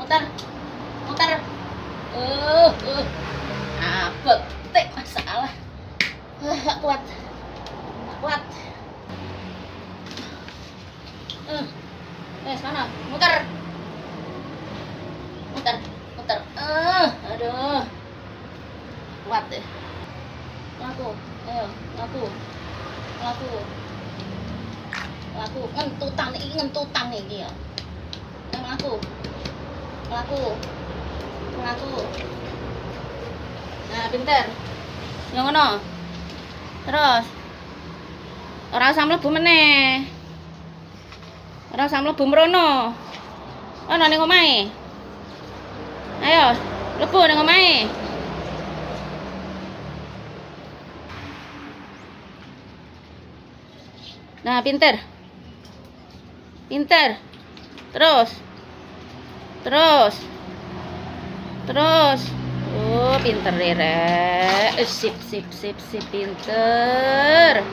muter, muter. Betik masalah. Gak kuat, gak kuat. Sana, muter, muter, muter. Aduh, kuat deh. Laku, ayo, laku, laku, laku. Ngentutan nih ya. Laku, laku, laku. Nah, pinter. Yang ngono. Terus. Ora usah mlebu meneh. Ora usah mlebu mrono. Ono ning omahe. Ayo, mlebu ning omahe. Nah, pinter. Pinter. Terus. Terus. Terus. Oh, pinter, Rere. Sip, sip, sip, sip, pinter.